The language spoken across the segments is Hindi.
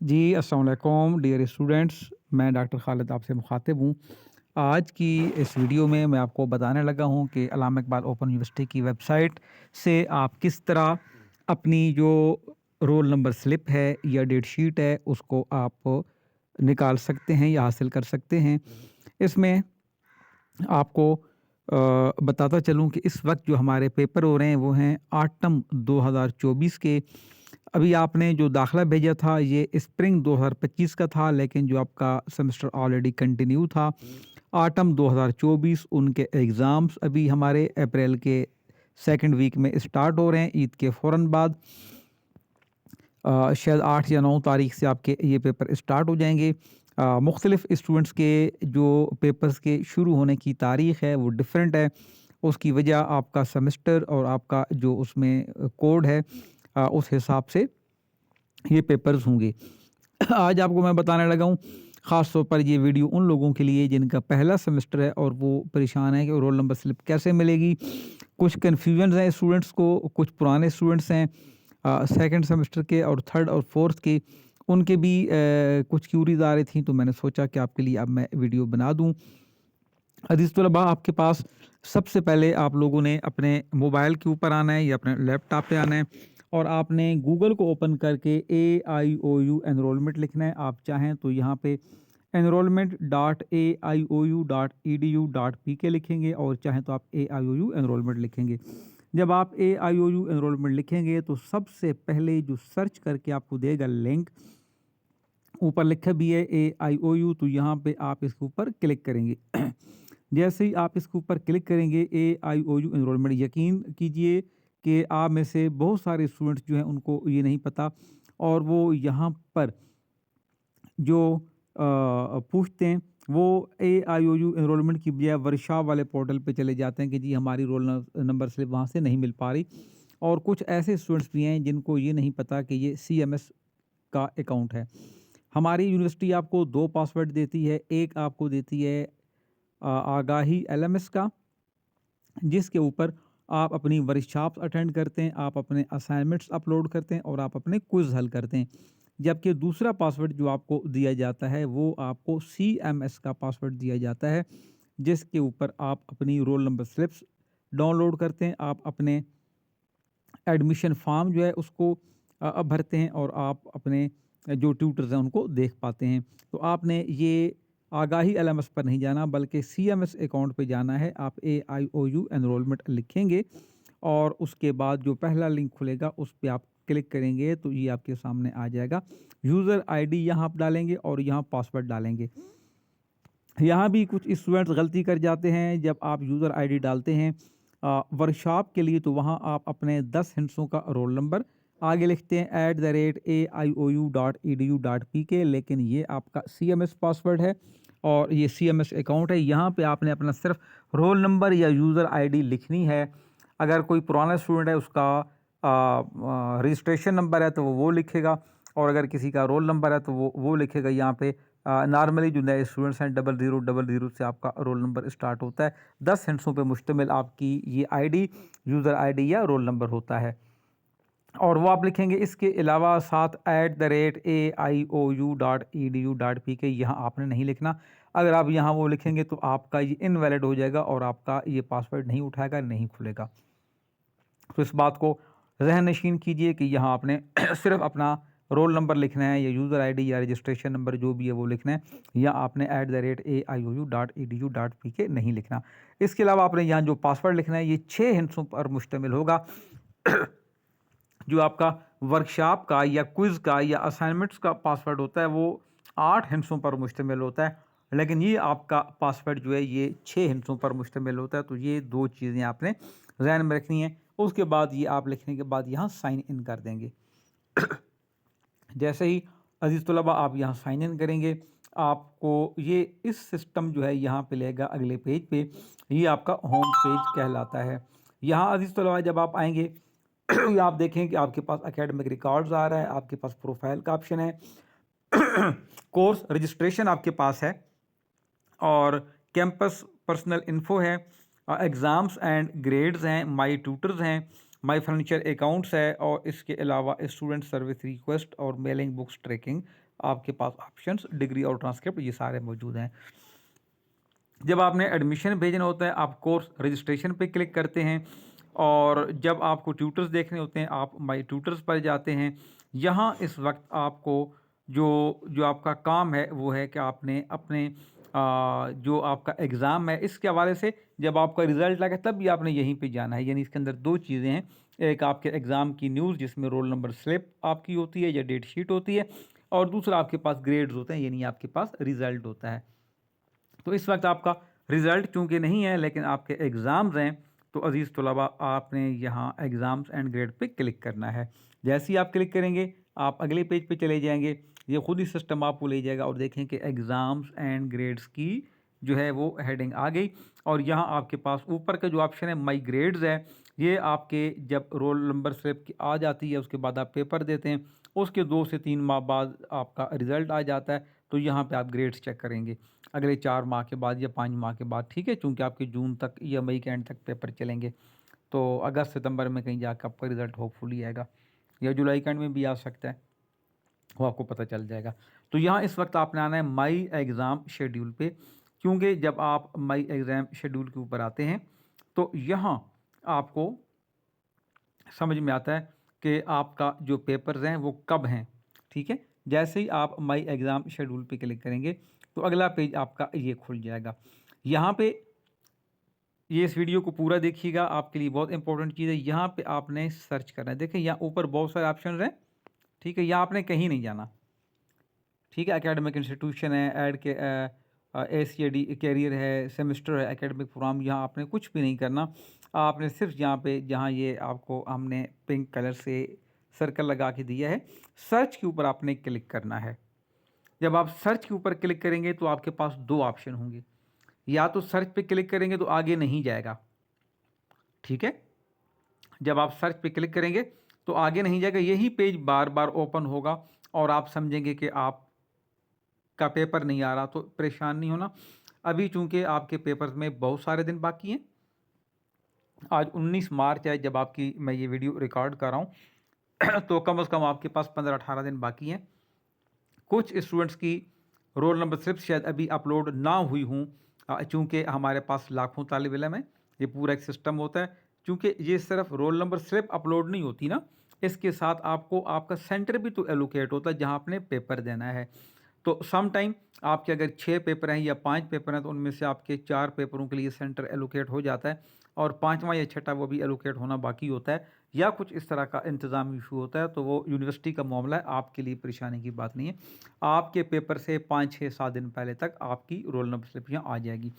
जी, अस्सलाम वालेकुम डियर स्टूडेंट्स। मैं डॉक्टर खालिद आपसे मुखातिब हूँ। आज की इस वीडियो में मैं आपको बताने लगा हूँ कि अल्लामा इकबाल ओपन यूनिवर्सिटी की वेबसाइट से आप किस तरह अपनी जो रोल नंबर स्लिप है या डेट शीट है उसको आप निकाल सकते हैं या हासिल कर सकते हैं। इसमें आपको बताता चलूँ कि इस वक्त जो हमारे पेपर हो रहे हैं वो हैं ऑटम 2024 के। अभी आपने जो दाखिला भेजा था ये स्प्रिंग 2025 का था, लेकिन जो आपका सेमेस्टर ऑलरेडी कंटिन्यू था ऑटम 2024 उनके एग्ज़ाम्स अभी हमारे अप्रैल के सेकंड वीक में स्टार्ट हो रहे हैं, ईद के फ़ौरन बाद। शायद 8 या 9 तारीख से आपके ये पेपर स्टार्ट हो जाएंगे। मुख्तलिफ स्टूडेंट्स के जो पेपर्स के शुरू होने की तारीख़ है वो डिफरेंट है। उसकी वजह आपका सेमेस्टर और आपका जो उसमें कोड है उस हिसाब से ये पेपर्स होंगे। आज आपको मैं बताने लगा हूँ ख़ास तौर पर ये वीडियो उन लोगों के लिए जिनका पहला सेमेस्टर है और वो परेशान है कि रोल नंबर स्लिप कैसे मिलेगी। कुछ कन्फ्यूजन है स्टूडेंट्स को, कुछ पुराने स्टूडेंट्स हैं सेकंड सेमेस्टर के और थर्ड और फोर्थ के, उनके भी कुछ क्यूरीज आ रही थी, तो मैंने सोचा कि आपके लिए अब मैं वीडियो बना दूं। अज़ीज़ तलबा, आपके पास सबसे पहले आप लोगों ने अपने मोबाइल के ऊपर आना है या अपने लैपटॉप पे आना है और आपने गूगल को ओपन करके AIOU एनरोलमेंट लिखना है। आप चाहें तो यहाँ पे enrollment.aiou.edu.pk लिखेंगे और चाहें तो आप AIOU एनरोलमेंट लिखेंगे। जब आप AIOU एनरोलमेंट लिखेंगे तो सबसे पहले जो सर्च करके आपको देगा लिंक, ऊपर लिखा भी है AIOU, तो यहाँ पे आप इसके ऊपर क्लिक करेंगे। जैसे ही आप इसके ऊपर क्लिक करेंगे AIOU एनरोलमेंट, यकीन कीजिए कि आप में से बहुत सारे स्टूडेंट्स जो हैं उनको ये नहीं पता और वो यहाँ पर जो पूछते हैं वो AIOU एनरोलमेंट की बजाय वर्कशॉप वाले पोर्टल पे चले जाते हैं कि जी हमारी रोल नंबर स्लिप वहाँ से नहीं मिल पा रही। और कुछ ऐसे स्टूडेंट्स भी हैं जिनको ये नहीं पता कि ये CMS का अकाउंट है। हमारी यूनिवर्सिटी आपको 2 पासवर्ड देती है। एक आपको देती है आगाही LMS का, जिसके ऊपर आप अपनी वर्कशॉप्स अटेंड करते हैं, आप अपने असाइनमेंट्स अपलोड करते हैं और आप अपने क्विज़ हल करते हैं। जबकि दूसरा पासवर्ड जो आपको दिया जाता है वो आपको CMS का पासवर्ड दिया जाता है, जिसके ऊपर आप अपनी रोल नंबर स्लिप्स डाउनलोड करते हैं, आप अपने एडमिशन फॉर्म जो है उसको भरते हैं और आप अपने जो ट्यूटर्स हैं उनको देख पाते हैं। तो आपने ये आगाही LMS पर नहीं जाना बल्कि CMS अकाउंट पे जाना है। आप AIOU एनरोलमेंट लिखेंगे और उसके बाद जो पहला लिंक खुलेगा उस पे आप क्लिक करेंगे तो ये आपके सामने आ जाएगा। यूज़र ID यहाँ आप डालेंगे और यहाँ पासवर्ड डालेंगे। यहाँ भी कुछ स्टूडेंट्स गलती कर जाते हैं। जब आप यूज़र ID डालते हैं वर्कशॉप के लिए, तो वहाँ आप अपने 10 हिस्सों का रोल नंबर आगे लिखते हैं @aiou.edu.pk, लेकिन ये आपका CMS पासवर्ड है और ये CMS अकाउंट है। यहाँ पे आपने अपना सिर्फ रोल नंबर या यूज़र ID लिखनी है। अगर कोई पुराना स्टूडेंट है उसका रजिस्ट्रेशन नंबर है तो वो लिखेगा और अगर किसी का रोल नंबर है तो वो लिखेगा। यहाँ पे नॉर्मली जो नए स्टूडेंट्स हैं 0000 से आपका रोल नंबर स्टार्ट होता है। 10 हिस्सों पे मुश्तमिल आपकी ये ID यूज़र ID या रोल नंबर होता है और वो आप लिखेंगे। इसके अलावा साथ @aiou.edu.pk यहाँ आपने नहीं लिखना। अगर आप यहाँ वो लिखेंगे तो आपका ये इनवैलिड हो जाएगा और आपका ये पासवर्ड नहीं उठाएगा, नहीं खुलेगा। तो इस बात को ज़हन नशीन कीजिए कि यहाँ आपने सिर्फ अपना रोल नंबर लिखना है या यूज़र ID या रजिस्ट्रेशन नंबर जो भी है वो लिखना है, या आपने @aiou.edu.pk नहीं लिखना। इसके अलावा आपने यहाँ जो पासवर्ड लिखना है ये 6 हिस्सों पर मुश्तमिल होगा। जो आपका वर्कशॉप का या क्विज़ का या असाइनमेंट्स का पासवर्ड होता है वो 8 हिस्सों पर मुश्तमिल होता है, लेकिन ये आपका पासवर्ड जो है ये 6 हिस्सों पर मुश्तमिल होता है। तो ये 2 चीज़ें आपने ज़हन में रखनी है। उसके बाद ये आप लिखने के बाद यहाँ साइन इन कर देंगे। जैसे ही अज़ीज़ तलबा आप यहाँ साइन इन करेंगे, आपको ये इस सिस्टम जो है यहाँ पे लेगा अगले पेज पे। ये आपका होम पेज कहलाता है। यहाँ अज़ीज़ तलबा जब आप आएंगे आप देखें कि आपके पास एकेडमिक रिकॉर्ड्स आ रहा है, आपके पास प्रोफाइल का ऑप्शन है, कोर्स रजिस्ट्रेशन आपके पास है और कैंपस पर्सनल इन्फो है, एग्ज़ाम्स एंड ग्रेड्स हैं, माई ट्यूटर्स हैं, माई फर्नीचर अकाउंट्स है और इसके अलावा स्टूडेंट सर्विस रिक्वेस्ट और मेलिंग बुक्स ट्रैकिंग आपके पास ऑप्शंस, डिग्री और ट्रांसक्रिप्ट ये सारे मौजूद हैं। जब आपने एडमिशन भेजना होता है आप कोर्स रजिस्ट्रेशन पे क्लिक करते हैं, और जब आपको ट्यूटर्स देखने होते हैं आप माई ट्यूटर्स पर जाते हैं। यहाँ इस वक्त आपको जो जो आपका काम है वो है कि आपने अपने जो आपका एग्ज़ाम है इसके हवाले से जब आपका रिज़ल्ट लगे तब भी आपने यहीं पे जाना है। यानी इसके अंदर दो चीज़ें हैं, एक आपके एग्ज़ाम की न्यूज़ जिसमें रोल नंबर स्लिप आपकी होती है या डेट शीट होती है, और दूसरा आपके पास ग्रेड्स होते हैं यानी आपके पास रिज़ल्ट होता है। तो इस वक्त आपका रिज़ल्ट चूँकि नहीं है लेकिन आपके एग्ज़ाम्स हैं, तो अज़ीज़ तलबा आपने यहाँ exams and grade pay click करना है। जैसे ही आप क्लिक करेंगे आप अगले पेज पे चले जाएंगे, ये खुद ही सिस्टम आपको ले जाएगा और देखें कि एग्ज़ाम्स एंड ग्रेड्स की जो है वो हेडिंग आ गई। और यहाँ आपके पास ऊपर का जो ऑप्शन है माई ग्रेड्स है, ये आपके जब रोल नंबर स्लिप की आ जाती है उसके बाद आप पेपर देते हैं, उसके 2 से 3 माह बाद आपका रिज़ल्ट आ जाता है। तो यहाँ पे आप ग्रेड्स चेक करेंगे अगले 4 माह के बाद या 5 माह के बाद, ठीक है, चूँकि आपके जून तक या मई के एंड तक पेपर चलेंगे। तो अगस्त सितंबर में कहीं जाकर आपका रिज़ल्ट होपफुली आएगा, या जुलाई के एंड में भी आ सकता है, वो आपको पता चल जाएगा। तो यहाँ इस वक्त आपने आना है माई एग्ज़ाम शेड्यूल पे, क्योंकि जब आप माई एग्ज़ाम शेड्यूल के ऊपर आते हैं तो यहाँ आपको समझ में आता है कि आपका जो पेपर्स हैं वो कब हैं, ठीक है। जैसे ही आप माई एग्ज़ाम शेड्यूल पे क्लिक करेंगे तो अगला पेज आपका ये खुल जाएगा। यहाँ पे ये इस वीडियो को पूरा देखिएगा, आपके लिए बहुत इंपॉर्टेंट चीज़ है। यहाँ पे आपने सर्च करना है, देखिए यहाँ ऊपर बहुत सारे ऑप्शन हैं, ठीक है, यहाँ आपने कहीं नहीं जाना, ठीक है। एकेडमिक इंस्टीट्यूशन है, ऐड के ACAD कैरियर है, सेमेस्टर है, एकेडमिक प्रोग्राम, यहाँ आपने कुछ भी नहीं करना। आपने सिर्फ यहाँ पे जहाँ ये आपको हमने पिंक कलर से सर्कल लगा के दिया है, सर्च के ऊपर आपने क्लिक करना है। जब आप सर्च के ऊपर क्लिक करेंगे तो आपके पास दो ऑप्शन होंगे, या तो सर्च पे क्लिक करेंगे तो आगे नहीं जाएगा, ठीक है। जब आप सर्च पे क्लिक करेंगे तो आगे नहीं जाएगा, यही पेज बार बार ओपन होगा और आप समझेंगे कि आप का पेपर नहीं आ रहा। तो परेशान नहीं होना, अभी चूंकि आपके पेपर्स में बहुत सारे दिन बाकी हैं। आज 19 मार्च है जब आपकी मैं ये वीडियो रिकॉर्ड कर रहा हूँ तो कम से कम आपके पास 15-18 दिन बाकी हैं। कुछ स्टूडेंट्स की रोल नंबर स्लिप शायद अभी अपलोड ना हुई हूँ, चूँकि हमारे पास लाखों तालिब इल्म हैं, ये पूरा एक सिस्टम होता है। चूँकि ये सिर्फ रोल नंबर स्लिप अपलोड नहीं होती ना, इसके साथ आपको आपका सेंटर भी तो एलोकेट होता है जहाँ आपने पेपर देना है। तो सम टाइम आपके अगर 6 पेपर हैं या 5 पेपर हैं तो उनमें से आपके 4 पेपरों के लिए सेंटर एलोकेट हो जाता है, और 5वां या 6ठा वो भी एलोकेट होना बाकी होता है, या कुछ इस तरह का इंतज़ामी इशू होता है। तो वो यूनिवर्सिटी का मामला है, आपके लिए परेशानी की बात नहीं है। आपके पेपर से 5, 6, 7 दिन पहले तक आपकी रोल नंबर स्लिप यहाँ आ जाएगी।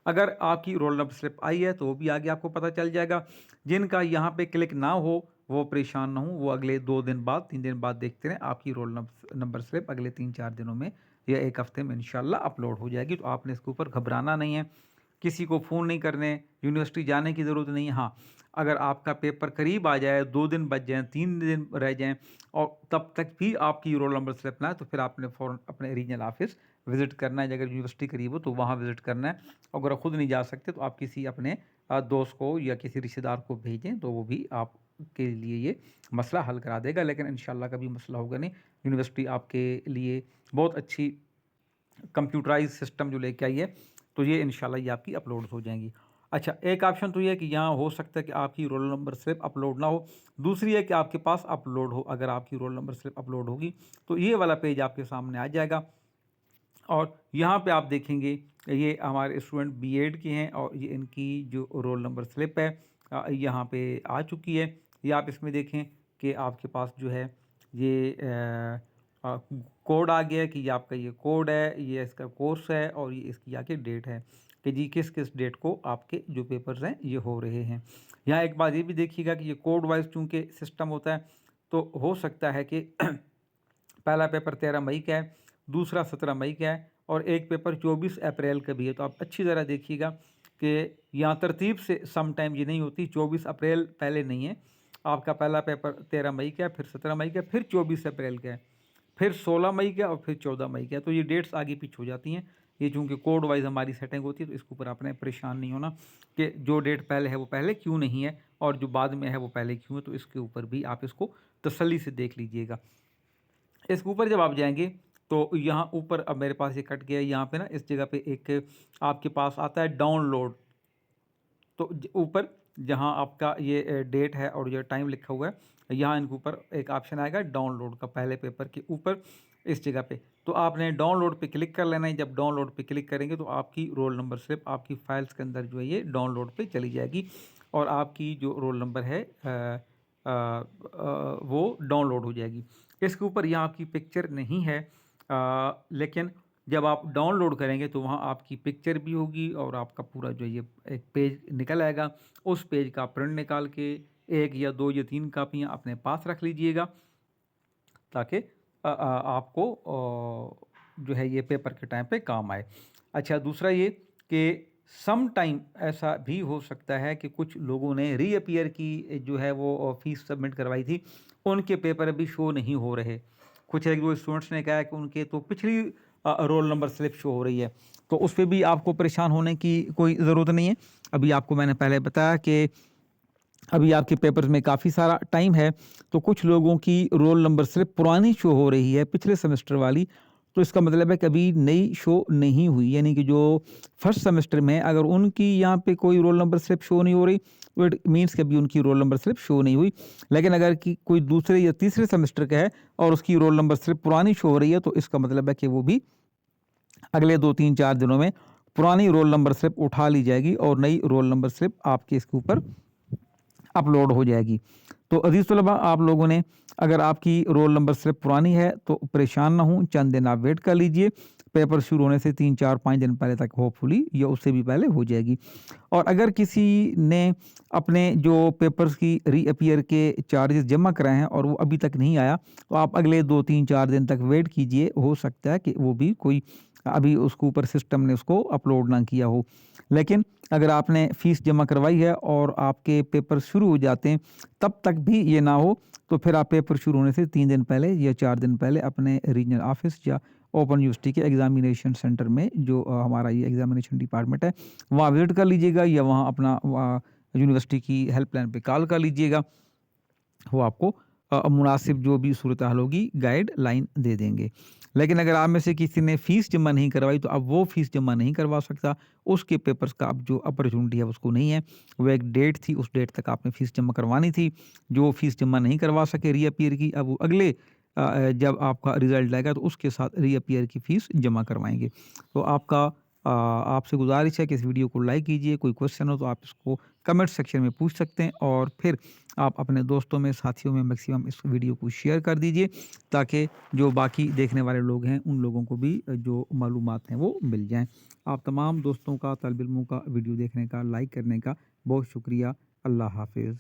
अगर आपकी रोल नंबर स्लिप आई है तो वो भी आगे आपको पता चल जाएगा। जिनका यहाँ पे क्लिक ना हो वो परेशान ना हो, वो अगले 2 दिन बाद 3 दिन बाद देखते रहें, आपकी रोल नंबर स्लिप अगले 3-4 दिनों में या 1 हफ्ते में इंशाल्लाह अपलोड हो जाएगी। तो आपने इसके ऊपर घबराना नहीं है, किसी को फ़ोन नहीं करने, यूनिवर्सिटी जाने की ज़रूरत नहीं है। हाँ, अगर आपका पेपर करीब आ जाए, 2 दिन बच जाएँ, 3 दिन रह जाएँ और तब तक भी आपकी रोल नंबर स्लिप ना आए, तो फिर आपने फ़ौरन अपने रीजनल ऑफिस विज़िट करना है। अगर यूनिवर्सिटी करीब हो तो वहाँ विज़िट करना है। अगर खुद नहीं जा सकते तो आप किसी अपने दोस्त को या किसी रिश्तेदार को भेजें, तो वो भी आपके लिए ये मसला हल करा देगा। लेकिन इंशाल्लाह कभी मसला होगा नहीं, यूनिवर्सिटी आपके लिए बहुत अच्छी कंप्यूटराइज़ सिस्टम जो लेके आई है, तो ये इंशाल्लाह ये आपकी अपलोड हो जाएँगी। अच्छा, एक ऑप्शन तो ये है कि यहाँ हो सकता है कि आपकी रोल नंबर स्लिप अपलोड ना हो, दूसरी है कि आपके पास अपलोड हो। अगर आपकी रोल नंबर स्लिप अपलोड होगी तो ये वाला पेज आपके सामने आ जाएगा, और यहाँ पे आप देखेंगे ये हमारे स्टूडेंट बीएड के हैं और ये इनकी जो रोल नंबर स्लिप है यहाँ पे आ चुकी है। ये आप इसमें देखें कि आपके पास जो है ये कोड आ गया है कि ये आपका ये कोड है, ये इसका कोर्स है, और ये इसकी आके डेट है कि जी किस किस डेट को आपके जो पेपर्स हैं ये हो रहे हैं। यहाँ एक बात ये भी देखिएगा कि ये कोड वाइज चूँकि सिस्टम होता है, तो हो सकता है कि पहला पेपर 13 मई का है, दूसरा 17 मई का है, और एक पेपर 24 अप्रैल का भी है। तो आप अच्छी तरह देखिएगा कि यहाँ तरतीब से सम टाइम ये नहीं होती, 24 अप्रैल पहले नहीं है, आपका पहला पेपर 13 मई का है, फिर 17 मई का, फिर 24 अप्रैल का है, फिर 16 मई का, और फिर 14 मई का है। तो ये डेट्स आगे पीछे हो जाती हैं, ये चूँकि कोड वाइज हमारी सेटिंग होती है, तो इसके ऊपर आपने परेशान नहीं होना कि जो डेट पहले है वो पहले क्यों नहीं है और जो बाद में है वो पहले क्यों है। तो इसके ऊपर भी आप इसको तसल्ली से देख लीजिएगा। इसके ऊपर जब आप जाएंगे तो यहाँ ऊपर अब मेरे पास ये कट गया, यहाँ पे ना इस जगह पे एक आपके पास आता है डाउनलोड। तो ऊपर जहाँ आपका ये डेट है और ये टाइम लिखा हुआ है, यहाँ इनके ऊपर एक ऑप्शन आएगा डाउनलोड का, पहले पेपर के ऊपर इस जगह पे। तो आपने डाउनलोड पे क्लिक कर लेना है। जब डाउनलोड पे क्लिक करेंगे तो आपकी रोल नंबर स्लिप आपकी फाइल्स के अंदर जो है ये डाउनलोड पे चली जाएगी और आपकी जो रोल नंबर है वो डाउनलोड हो जाएगी। इसके ऊपर यहाँ आपकी पिक्चर नहीं है, लेकिन जब आप डाउनलोड करेंगे तो वहाँ आपकी पिक्चर भी होगी और आपका पूरा जो ये एक पेज निकल आएगा। उस पेज का प्रिंट निकाल के 1 या 2 या 3 कापियाँ अपने पास रख लीजिएगा, ताकि आपको जो है ये पेपर के टाइम पे काम आए। अच्छा, दूसरा ये कि सम टाइम ऐसा भी हो सकता है कि कुछ लोगों ने रीअपीयर की जो है वो फीस सबमिट करवाई थी, उनके पेपर अभी शो नहीं हो रहे। कुछ एक दो स्टूडेंट्स ने कहा है कि उनके तो पिछली रोल नंबर स्लिप शो हो रही है, तो उस पर भी आपको परेशान होने की कोई ज़रूरत नहीं है। अभी आपको मैंने पहले बताया कि अभी आपके पेपर्स में काफ़ी सारा टाइम है, तो कुछ लोगों की रोल नंबर स्लिप पुरानी शो हो रही है, पिछले सेमेस्टर वाली। तो इसका मतलब है कि अभी नई शो नहीं हुई, यानी कि जो फर्स्ट सेमेस्टर में अगर उनकी यहाँ पे कोई रोल नंबर स्लिप शो नहीं हो रही तो इट मीन्स कि अभी उनकी रोल नंबर स्लिप शो नहीं हुई। लेकिन अगर कि कोई दूसरे या तीसरे सेमेस्टर का है और उसकी रोल नंबर स्लिप पुरानी शो हो रही है, तो इसका मतलब है कि वो भी अगले 2-3-4 दिनों में पुरानी रोल नंबर स्लिप उठा ली जाएगी और नई रोल नंबर स्लिप आपके इसके ऊपर अपलोड हो जाएगी। तो अज़ीज़ तलबा, आप लोगों ने अगर आपकी रोल नंबर स्लिप पुरानी है तो परेशान ना हों, चंद दिन आप वेट कर लीजिए। पेपर शुरू होने से 3-4-5 दिन पहले तक होपफुली या उससे भी पहले हो जाएगी। और अगर किसी ने अपने जो पेपर्स की रीअपीयर के चार्जेस जमा कराए हैं और वो अभी तक नहीं आया, तो आप अगले 2-3-4 दिन तक वेट कीजिए। हो सकता है कि वो भी कोई अभी उसके ऊपर सिस्टम ने उसको अपलोड ना किया हो। लेकिन अगर आपने फ़ीस जमा करवाई है और आपके पेपर शुरू हो जाते हैं तब तक भी ये ना हो, तो फिर आप पेपर शुरू होने से 3 दिन पहले या 4 दिन पहले अपने रीजनल ऑफिस या ओपन यूनिवर्सिटी के एग्जामिनेशन सेंटर में जो हमारा ये एग्जामिनेशन डिपार्टमेंट है, वहाँ विजिट कर लीजिएगा या वहाँ अपना यूनिवर्सिटी की हेल्पलाइन पे कॉल कर लीजिएगा। वो आपको मुनासिब जो भी सूरत हाल होगी गाइडलाइन दे देंगे। लेकिन अगर आप में से किसी ने फ़ीस जमा नहीं करवाई तो अब वो फ़ीस जमा नहीं करवा सकता, उसके पेपर्स का अब जो अपॉर्चुनिटी है उसको नहीं है। वो एक डेट थी, उस डेट तक आपने फ़ीस जमा करवानी थी। जो फ़ीस जमा नहीं करवा सके रीअपीयर की, अब वो अगले जब आपका रिज़ल्ट आएगा तो उसके साथ रीअपीयर की फ़ीस जमा करवाएँगे। तो आपसे गुज़ारिश है कि इस वीडियो को लाइक कीजिए। कोई क्वेश्चन हो तो आप इसको कमेंट सेक्शन में पूछ सकते हैं और फिर आप अपने दोस्तों में, साथियों में मैक्सिमम इस वीडियो को शेयर कर दीजिए, ताकि जो बाकी देखने वाले लोग हैं उन लोगों को भी जो मालूमात हैं वो मिल जाएँ। आप तमाम दोस्तों का, तालिब इल्मों का वीडियो देखने का, लाइक करने का बहुत शुक्रिया। अल्लाह हाफ़िज़।